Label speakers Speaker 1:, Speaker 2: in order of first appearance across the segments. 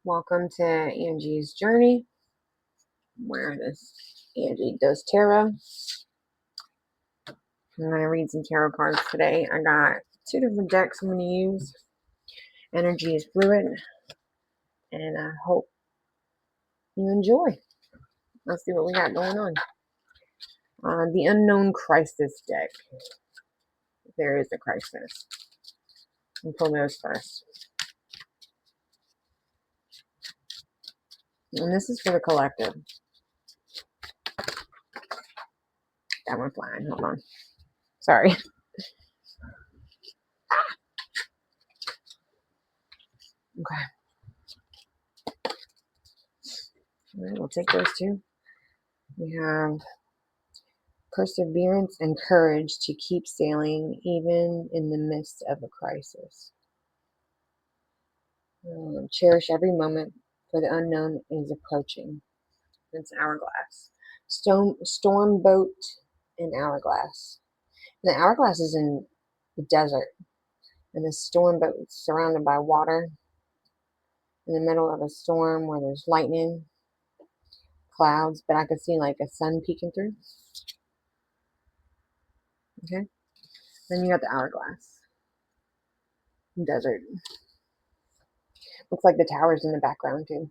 Speaker 1: Welcome to Angie's Journey, where this Angie does tarot. I'm going to read some tarot cards today. I got two different decks I'm going to use. Energy is fluid, and I hope you enjoy. Let's see what we got going on. The Unknown Crisis deck. There is a crisis. I'll pull those first. And this is for the collective. That one flying. Hold on. Sorry. Okay. All right, we'll take those two. We have perseverance and courage to keep sailing even in the midst of a crisis. Cherish every moment, for the unknown is approaching. It's Hourglass. Storm boat and Hourglass. And the Hourglass is in the desert, and the storm boat is surrounded by water in the middle of a storm where there's lightning, clouds, but I could see like a sun peeking through. Okay. Then you got the Hourglass. Desert. Looks like the tower's in the background too.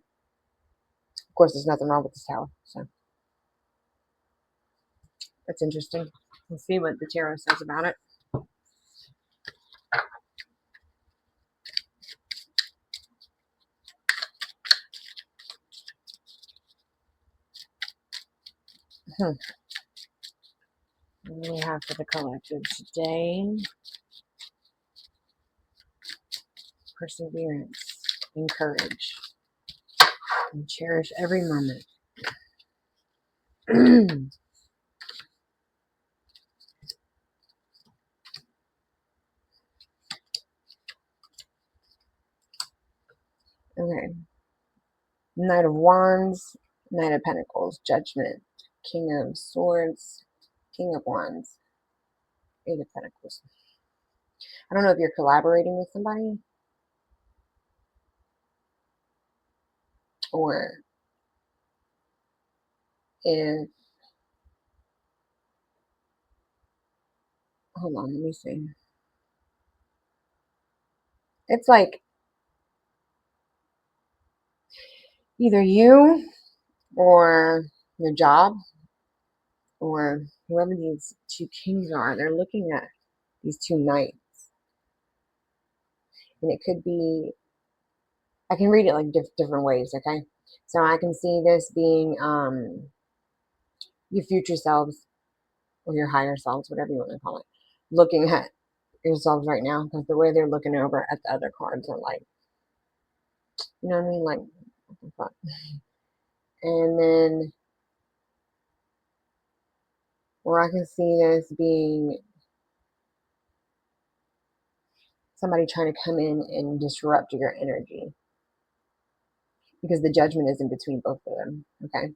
Speaker 1: Of course, there's nothing wrong with this tower, so that's interesting. We'll see what the tarot says about it. What do we have for the collective today? Perseverance and courage, and cherish every moment. Okay. Knight of Wands, Knight of Pentacles, Judgment, King of Swords, King of Wands, Eight of Pentacles. I don't know if you're collaborating with somebody or if, hold on, let me see. It's like either you or your job or whoever these two kings are, they're looking at these two knights. And it could be, I can read it like different ways, okay? So I can see this being your future selves or your higher selves, whatever you want to call it, looking at yourselves right now, because the way they're looking over at the other cards are like, you know what I mean? Like, what the fuck? And then, or I can see this being somebody trying to come in and disrupt your energy, because the judgment is in between both of them, okay?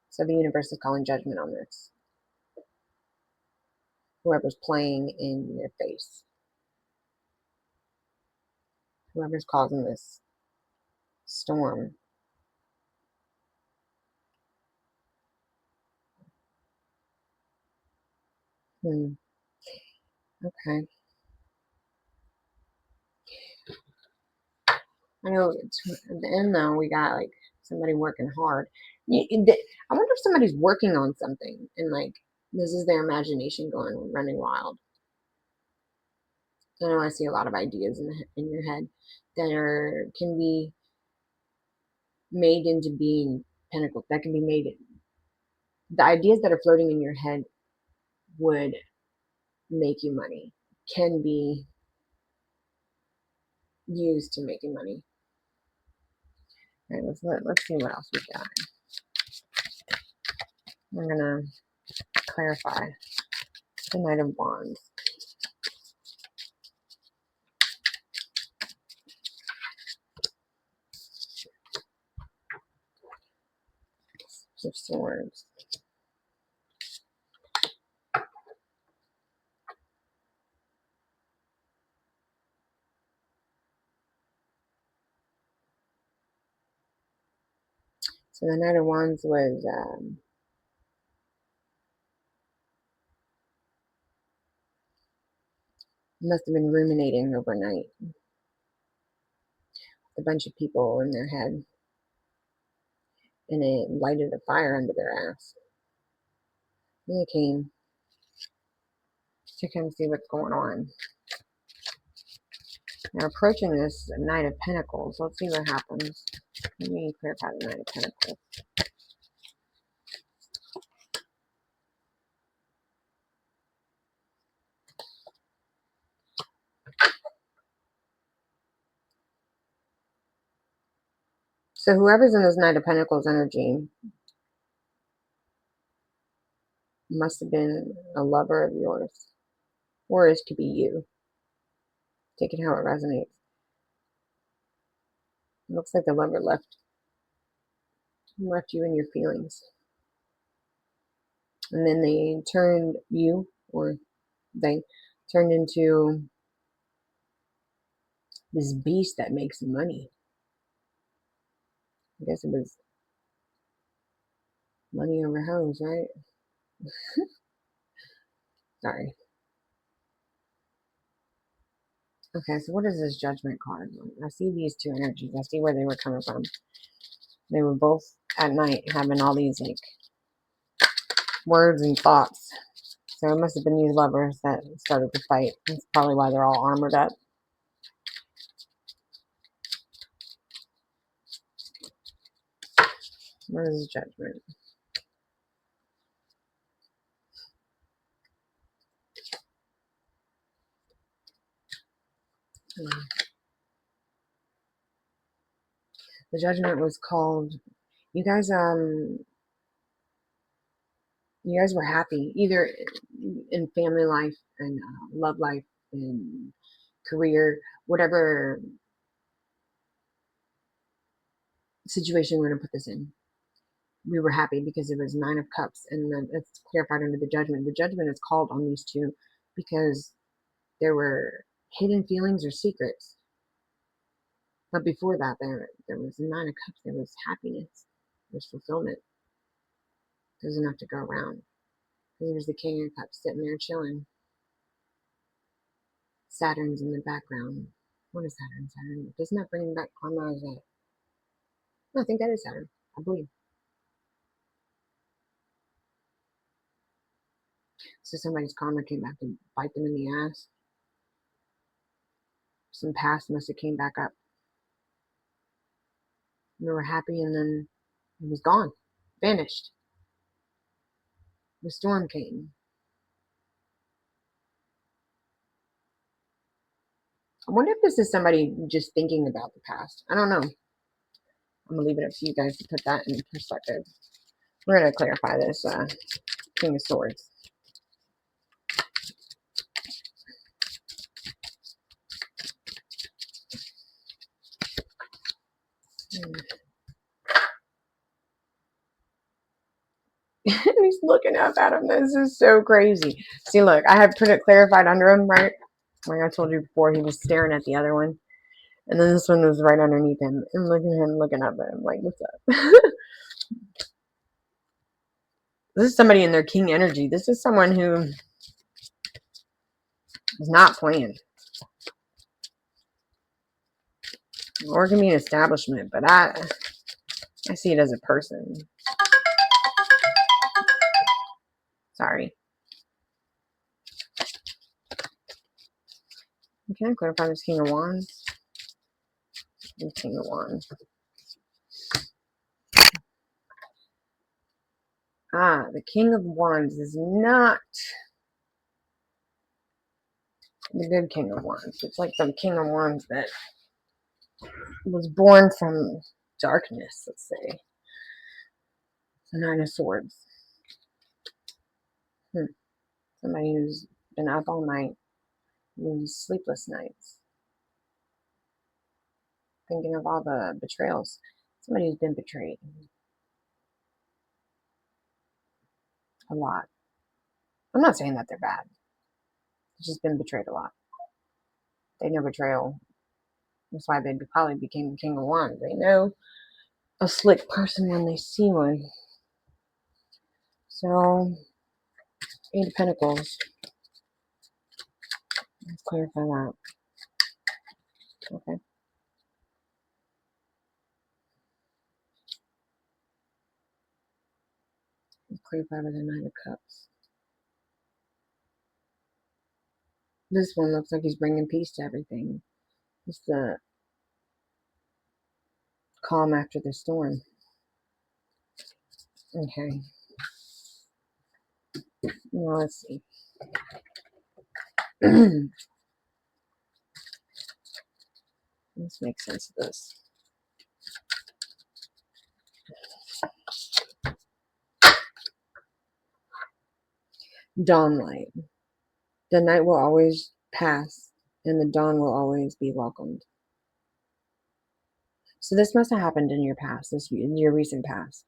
Speaker 1: So the universe is calling judgment on this. Whoever's playing in your face, whoever's causing this storm. Okay. I know at the end though, we got like somebody working hard. I wonder if somebody's working on something and like this is their imagination going running wild. I know I see a lot of ideas in your head that can be made into being pentacles. That can be made. The ideas that are floating in your head would make you money. Can be used to making money. All right, let's see what else we got. We're gonna clarify the Knight of Wands. Of Swords. So the Knight of Wands was must have been ruminating overnight. A bunch of people in their head, and it lighted a fire under their ass. And they came to come see what's going on. They're approaching this Knight of Pentacles. Let's see what happens. Let me clarify the Knight of Pentacles. So whoever's in this Knight of Pentacles energy must have been a lover of yours. Or it could be you. Take it how it resonates. It looks like the lover left you in your feelings. And then they turned you, or they turned into this beast that makes money. I guess it was money over hoes, right? Sorry. Okay, so what is this Judgment card? I see these two energies. I see where they were coming from. They were both at night having all these like words and thoughts. So it must have been these lovers that started the fight. That's probably why they're all armored up. What is Judgment? The Judgment was called, you guys were happy, either in family life and love life and career, whatever situation we're going to put this in. We were happy because it was 9 of Cups, and then it's clarified under the Judgment. The Judgment is called on these two because there were hidden feelings or secrets. But before that, there was the 9 of Cups. There was happiness. There was fulfillment. There was enough to go around. There was the King of Cups sitting there chilling. Saturn's in the background. What is Saturn? Saturn. Doesn't that bring back karma? Is that? No, I think that is Saturn. I believe. So somebody's karma came back to bite them in the ass. Some past must have came back up. We were happy, and then it was gone, vanished. The storm came. I wonder if this is somebody just thinking about the past. I don't know. I'm gonna leave it up to you guys to put that in perspective. We're gonna clarify this King of Swords. He's looking up at him. This is so crazy. See, look, I have put it clarified under him, right? Like I told you before, he was staring at the other one. And then this one was right underneath him. And look at him looking up at him like, what's up? This is somebody in their king energy. This is someone who is not playing. Or it can be an establishment, but I see it as a person. Sorry. Can I clarify this King of Wands? King of Wands. The King of Wands is not the good King of Wands. It's like the King of Wands that was born from darkness, let's say. The 9 of Swords. Somebody who's been up all night, who's sleepless nights, thinking of all the betrayals. Somebody who's been betrayed a lot. I'm not saying that they're bad. They've just been betrayed a lot. They know betrayal. That's why they probably became the King of Wands. They know a slick person when they see one. So, Eight of Pentacles. Let's clarify that. Okay. Let's clarify with the Nine of Cups. This one looks like he's bringing peace to everything. It's the calm after the storm. Okay. Well, let's see. Let's make sense of this. Dawn light. The night will always pass, and the dawn will always be welcomed. So this must have happened in your past, in your recent past.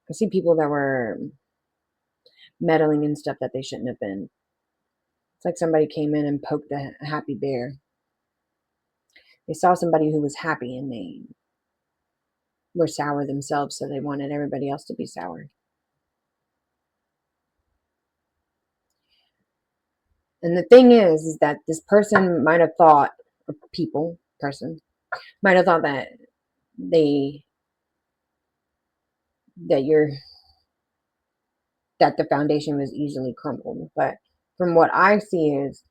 Speaker 1: I see people that were meddling in stuff that they shouldn't have been. It's like somebody came in and poked a happy bear. They saw somebody who was happy and they were sour themselves, so they wanted everybody else to be sour. And the thing is that this person might have thought, or person, might have thought that that the foundation was easily crumbled. But from what I see is,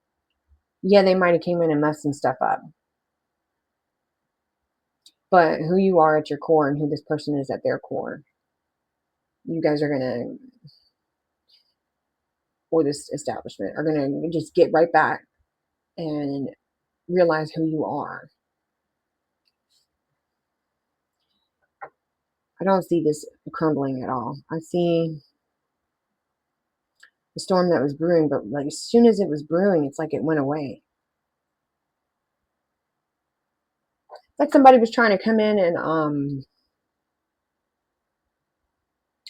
Speaker 1: yeah, they might have came in and messed some stuff up. But who you are at your core and who this person is at their core, you guys are going to, or this establishment, are going to just get right back and realize who you are. I don't see this crumbling at all. I see the storm that was brewing, but like as soon as it was brewing, it's like it went away. It's like somebody was trying to come in and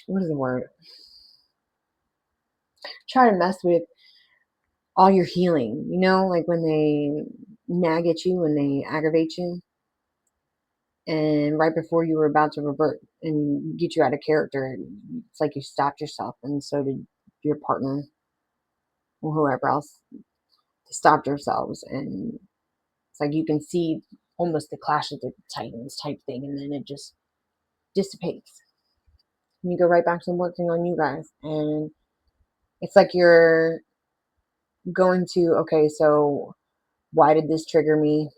Speaker 1: what is the word? Try to mess with all your healing, you know, like when they nag at you, when they aggravate you, and right before you were about to revert and get you out of character, it's like you stopped yourself, and so did your partner or whoever else stopped yourselves. And it's like you can see almost the Clash of the Titans type thing, and then it just dissipates. And you go right back to working on you guys, and it's like you're going to, okay, so why did this trigger me?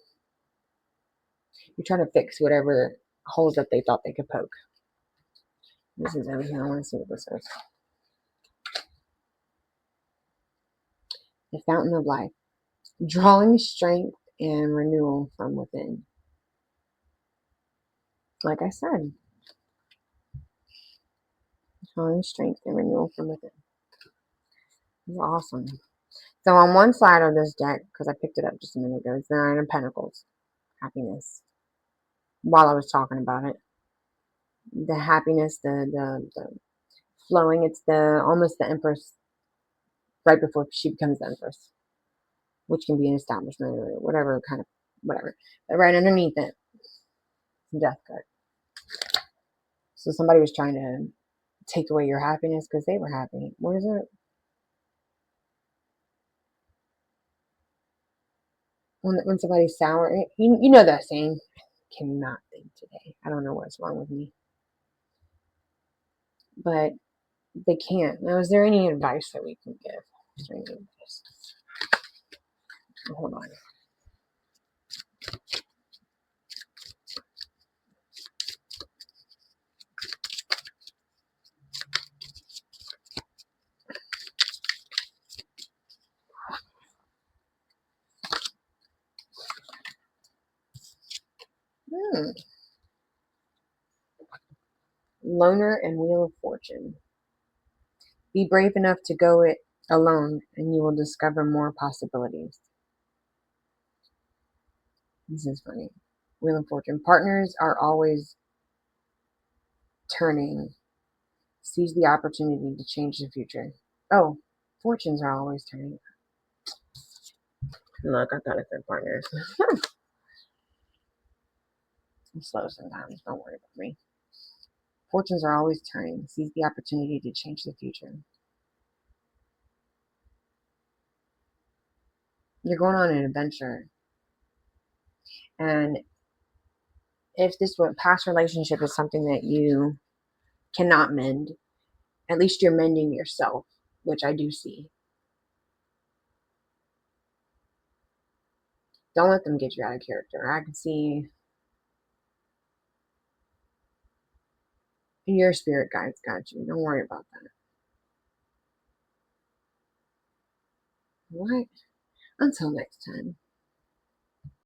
Speaker 1: You're trying to fix whatever holes that they thought they could poke. This is everything. I want to see what this is. The Fountain of Life. Drawing strength and renewal from within. Like I said, drawing strength and renewal from within. It's awesome. So on one side of this deck, because I picked it up just a minute ago, is the Nine of Pentacles. Happiness. While I was talking about it. The happiness, the flowing, it's the almost the Empress right before she becomes the Empress, which can be an establishment or whatever kind of whatever. But right underneath it, Death card. So somebody was trying to take away your happiness because they were happy. What is it? When somebody's sour, you know that saying. Cannot think today. I don't know what's wrong with me, but they can't. Now, is there any advice that we can give? Is there any advice? Hold on. Loner and Wheel of Fortune. Be brave enough to go it alone, and you will discover more possibilities. This is funny. Wheel of Fortune. Partners are always turning. Seize the opportunity to change the future. Oh, fortunes are always turning. Look, I thought I said partners. I'm slow sometimes. Don't worry about me. Fortunes are always turning. Seize the opportunity to change the future. You're going on an adventure. And if this past relationship is something that you cannot mend, at least you're mending yourself, which I do see. Don't let them get you out of character. I can see your spirit guides got you. Don't worry about that. What? Until next time.